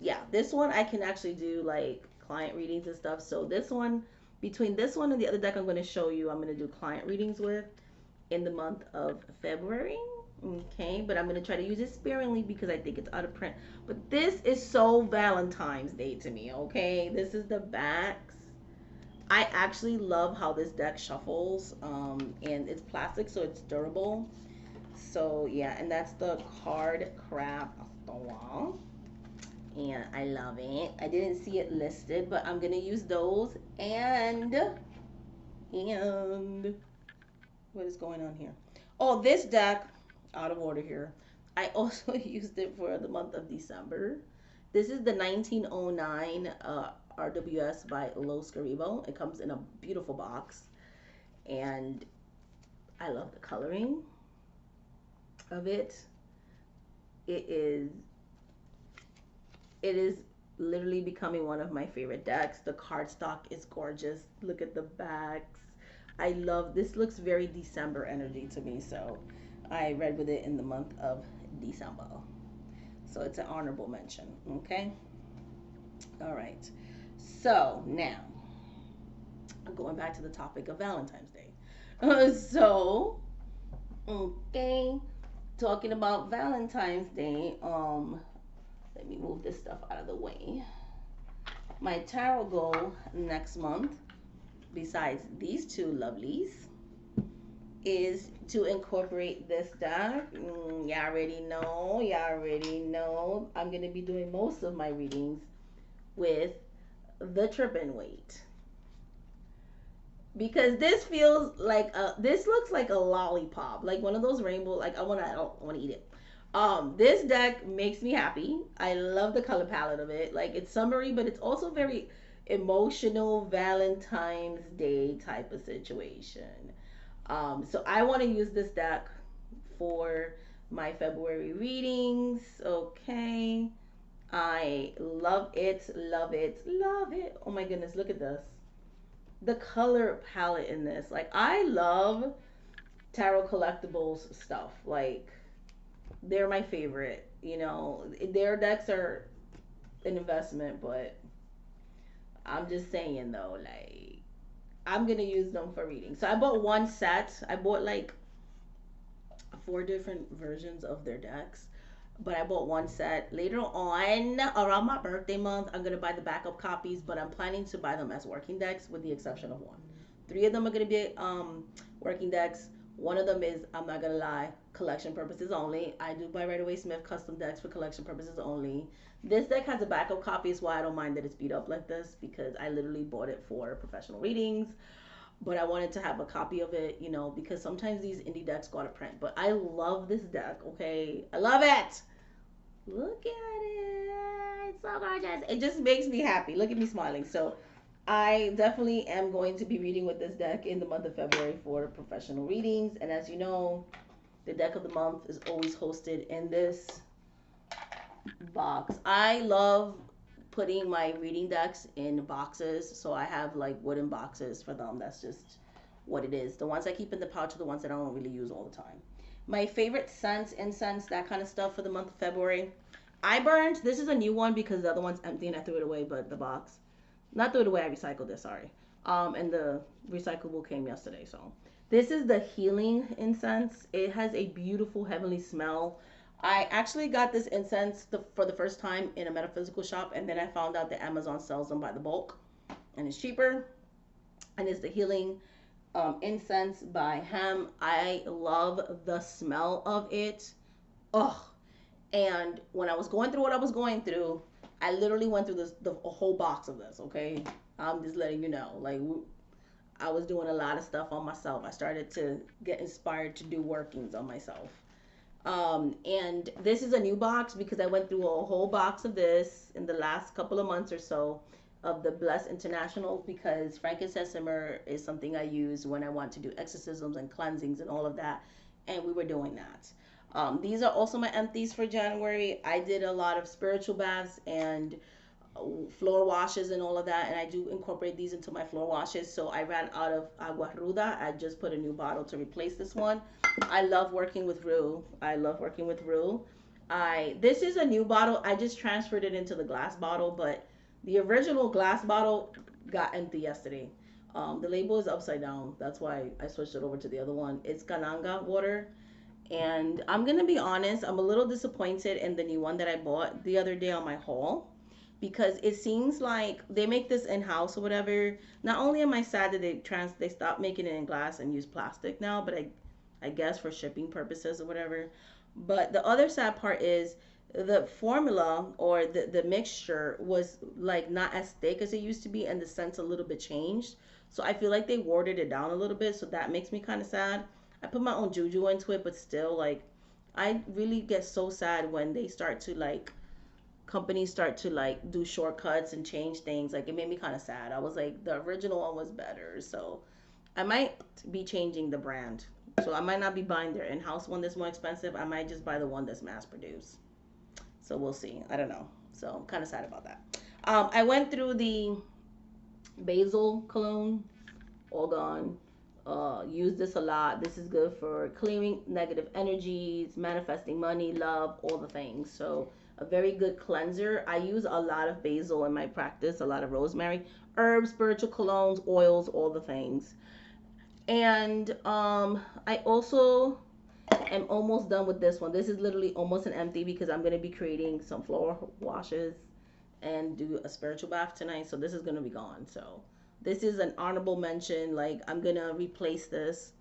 Yeah, this one I can actually do like client readings and stuff. So this one, between this one and the other deck I'm going to show you, I'm going to do client readings with in the month of February. Okay, but I'm going to try to use it sparingly because I think it's out of print. But this is so Valentine's Day to me. Okay, this is the backs. I actually love how this deck shuffles, and it's plastic, so it's durable. So yeah, and that's the Card Craft store, and I love it. I didn't see it listed, but I'm gonna use those. And what is going on here? Oh, this deck, out of order here. I also used it for the month of December. This is the 1909 RWS by Los Garibo. It comes in a beautiful box, and I love the coloring of it. It is literally becoming one of my favorite decks. The cardstock is gorgeous. Look at the backs. I love this. Looks very December energy to me, so I read with it in the month of December. So it's an honorable mention. Okay. All right. So now, going back to the topic of Valentine's Day. So, okay, talking about Valentine's Day. Let me move this stuff out of the way. My tarot goal next month, besides these two lovelies, is to incorporate this deck. Y'all already know. Y'all already know. I'm going to be doing most of my readings with the Trippin' Weight. Because this feels like this looks like a lollipop, like one of those rainbow. Like I don't want to eat it. This deck makes me happy. I love the color palette of it. Like it's summery, but it's also very emotional Valentine's Day type of situation. So I want to use this deck for my February readings. Okay. I love it, love it, love it. Oh my goodness, look at this. The color palette in this. Like I love tarot collectibles stuff. Like they're my favorite. Their decks are an investment, but I'm just saying though, like I'm gonna use them for reading. So I bought one set. I bought like 4 different versions of their decks. but I bought one set. Later on, around my birthday month, I'm gonna buy the backup copies, but I'm planning to buy them as working decks, with the exception of one. Three of them are gonna be working decks. One of them is, I'm not gonna lie, collection purposes only. I do buy Right Away Smith custom decks for collection purposes only. This deck has a backup copy, is why I don't mind that it's beat up like this, because I literally bought it for professional readings. But I wanted to have a copy of it, you know, because sometimes these indie decks go out of print. But I love this deck, okay? I love it. Look at it. It's so gorgeous. It just makes me happy. Look at me smiling. So I definitely am going to be reading with this deck in the month of February for professional readings. And as you know, the deck of the month is always hosted in this box. I love putting my reading decks in boxes. So I have like wooden boxes for them. That's just what it is. The ones I keep in the pouch are the ones that I don't really use all the time. My favorite scents, incense, that kind of stuff for the month of February. I burned, this is a new one because the other one's empty and I threw it away, but the box, not threw it away, I recycled it, sorry. And the recyclable came yesterday, so. This is the healing incense. It has a beautiful heavenly smell. I actually got this incense for the first time in a metaphysical shop, and then I found out that Amazon sells them by the bulk, and it's cheaper. And it's the healing incense by Hem. I love the smell of it. Oh, and when I was going through what I was going through, I literally went through the a whole box of this. Okay, I'm just letting you know. Like, I was doing a lot of stuff on myself. I started to get inspired to do workings on myself. And this is a new box because I went through a whole box of this in the last couple of months or so, of the Bless International, because frankincense and myrrh is something I use when I want to do exorcisms and cleansings and all of that. And we were doing that. These are also my empties for January. I did a lot of spiritual baths and floor washes and all of that, and I do incorporate these into my floor washes. So I ran out of agua ruda. I just put a new bottle to replace this one. I love working with Rue. I love working with Rue. This is a new bottle. I just transferred it into the glass bottle, but the original glass bottle got empty yesterday. The label is upside down. That's why I switched it over to the other one. It's Kananga water. And I'm going to be honest, I'm a little disappointed in the new one that I bought the other day on my haul, because it seems like they make this in-house or whatever. Not only am I sad that they stopped making it in glass and use plastic now, but I guess for shipping purposes or whatever. But the other sad part is the formula, or the mixture, was like not as thick as it used to be, and the scent's a little bit changed. So I feel like they watered it down a little bit, so that makes me kind of sad. I put my own juju into it, but still, like, I really get so sad when they start to, like, companies start to, like, do shortcuts and change things. Like, it made me kind of sad. I was like, the original one was better. So I might be changing the brand. So I might not be buying their in-house one that's more expensive. I might just buy the one that's mass produced. So we'll see. I don't know. So I'm kind of sad about that. I went through the Basil Cologne, all gone. Use this a lot. This is good for clearing negative energies, manifesting money, love, all the things. So a very good cleanser. I use a lot of basil in my practice, a lot of rosemary, herbs, spiritual colognes, oils, all the things. And I also am almost done with this one. This is literally almost an empty because I'm going to be creating some floor washes and do a spiritual bath tonight. So this is going to be gone. So this is an honorable mention. Like, I'm going to replace this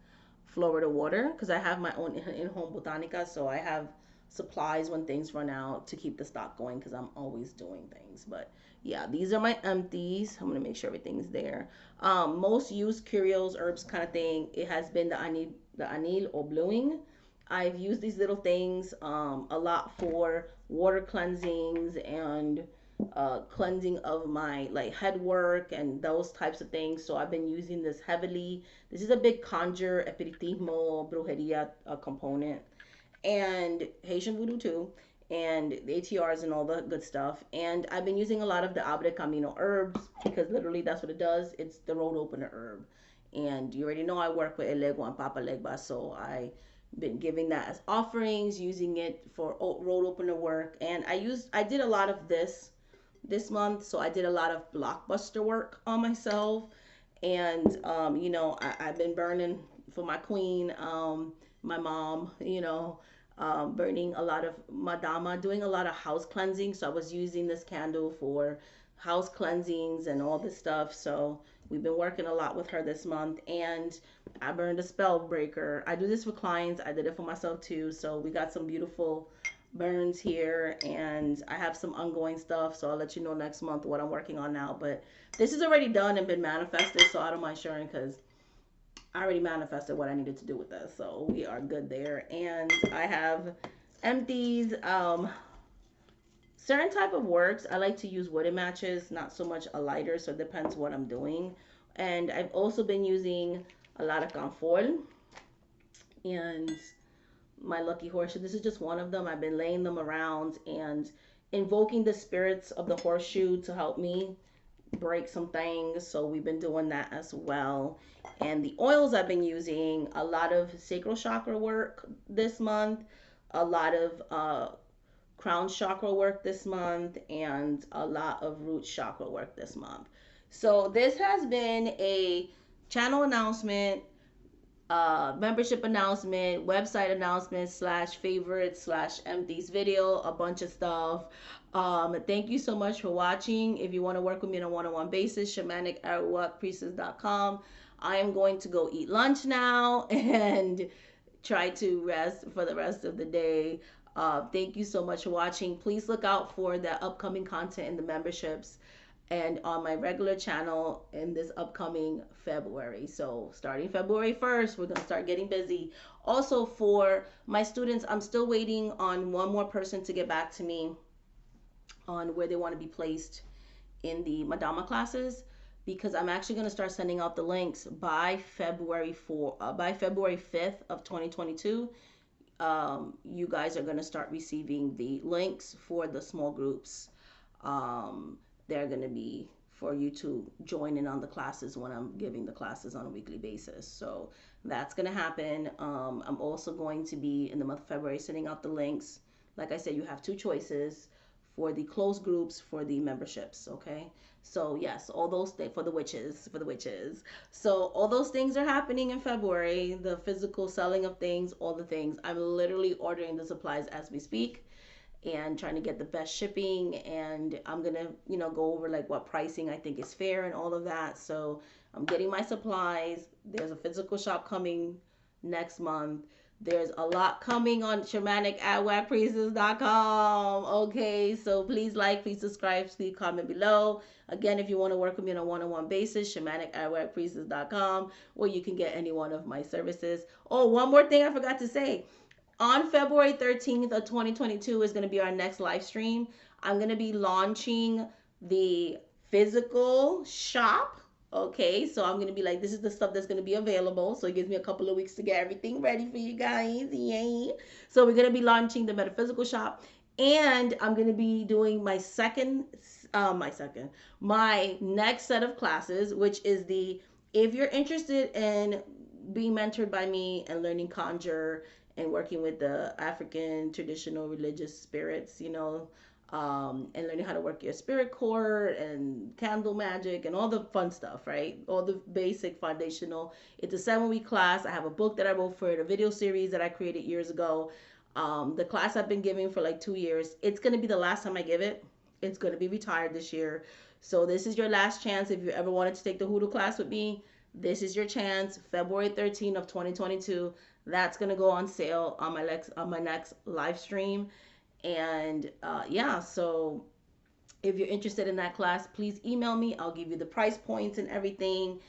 Florida water because I have my own in-home botanica. So I have supplies when things run out to keep the stock going because I'm always doing things. But yeah, these are my empties. I'm going to make sure everything's there. Most used Curios herbs kind of thing. It has been the anil or bluing. I've used these little things a lot for water cleansings and cleansing of my like head work and those types of things. So I've been using this heavily. This is a big conjure, espiritismo, brujeria component, and Haitian voodoo too, and the ATRs and all the good stuff. And I've been using a lot of the Abre Camino herbs because literally that's what it does. It's the road opener herb. And you already know I work with Elegua and Papa Legba, so I been giving that as offerings, using it for road opener work. And I did a lot of this month, so I did a lot of blockbuster work on myself. And I've been burning for my queen, my mom, burning a lot of madama, doing a lot of house cleansing. So I was using this candle for house cleansings and all this stuff. So we've been working a lot with her this month. And I burned a spell breaker. I do this for clients. I did it for myself too. So we got some beautiful burns here, and I have some ongoing stuff. So I'll let you know next month what I'm working on now. But this is already done and been manifested. So I don't mind sharing because I already manifested what I needed to do with this, so we are good there. And I have empties. Certain type of works, I like to use wooden matches, not so much a lighter, so it depends what I'm doing. And I've also been using a lot of camphor and my lucky horseshoe. This is just one of them. I've been laying them around and invoking the spirits of the horseshoe to help me break some things. So we've been doing that as well. And the oils I've been using, a lot of sacral chakra work this month, a lot of crown chakra work this month, and a lot of root chakra work this month. So this has been a channel announcement, membership announcement, website announcement slash favorite slash empties video, a bunch of stuff. Thank you so much for watching. If you want to work with me on a one-on-one basis, shamanic@priestess.com. I am going to go eat lunch now and try to rest for the rest of the day. Thank you so much for watching. Please look out for the upcoming content in the memberships and on my regular channel in this upcoming February. So starting February 1st, we're going to start getting busy. Also for my students, I'm still waiting on one more person to get back to me on where they want to be placed in the Madama classes, because I'm actually going to start sending out the links by February 5th of 2022. You guys are going to start receiving the links for the small groups. They're going to be for you to join in on the classes when I'm giving the classes on a weekly basis. So that's going to happen. I'm also going to be in the month of February sending out the links. Like I said, you have two choices for the closed groups, for the memberships. Okay. So yes, all those things for the witches, So all those things are happening in February, the physical selling of things, all the things. I'm literally ordering the supplies as we speak and trying to get the best shipping, and I'm gonna go over like what pricing I think is fair and all of that. So I'm getting my supplies. There's a physical shop coming next month. There's a lot coming on shamanic@waxpriestess.com. Okay, so please like, please subscribe, please comment below. Again, if you want to work with me on a one-on-one basis, shamanic@waxpriestess.com, or you can get any one of my services. Oh, one more thing I forgot to say. On February 13th of 2022 is going to be our next live stream. I'm going to be launching the physical shop. Okay, so I'm going to be like, this is the stuff that's going to be available. So it gives me a couple of weeks to get everything ready for you guys. Yay. So we're going to be launching the metaphysical shop. And I'm going to be doing my my next set of classes, which is if you're interested in being mentored by me and learning conjure and working with the African traditional religious spirits, and learning how to work your spirit core and candle magic and all the fun stuff, right? All the basic foundational. It's a 7-week class. I have a book that I wrote for it, a video series that I created years ago. The class I've been giving for like 2 years. It's going to be the last time I give it. It's going to be retired this year. So this is your last chance. If you ever wanted to take the hoodoo class with me, this is your chance. February 13th of 2022. That's going to go on sale on my next live stream. And yeah, so if you're interested in that class, please email me. I'll give you the price points and everything.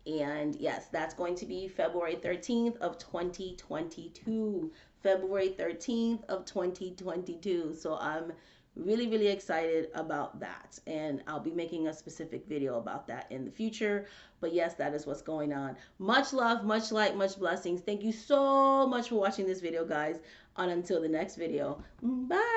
And yes, that's going to be February 13th of 2022. February 13th of 2022. So I'm really, really excited about that. And I'll be making a specific video about that in the future. But yes, that is what's going on. Much love, much light, much blessings. Thank you so much for watching this video, guys. And until the next video, bye.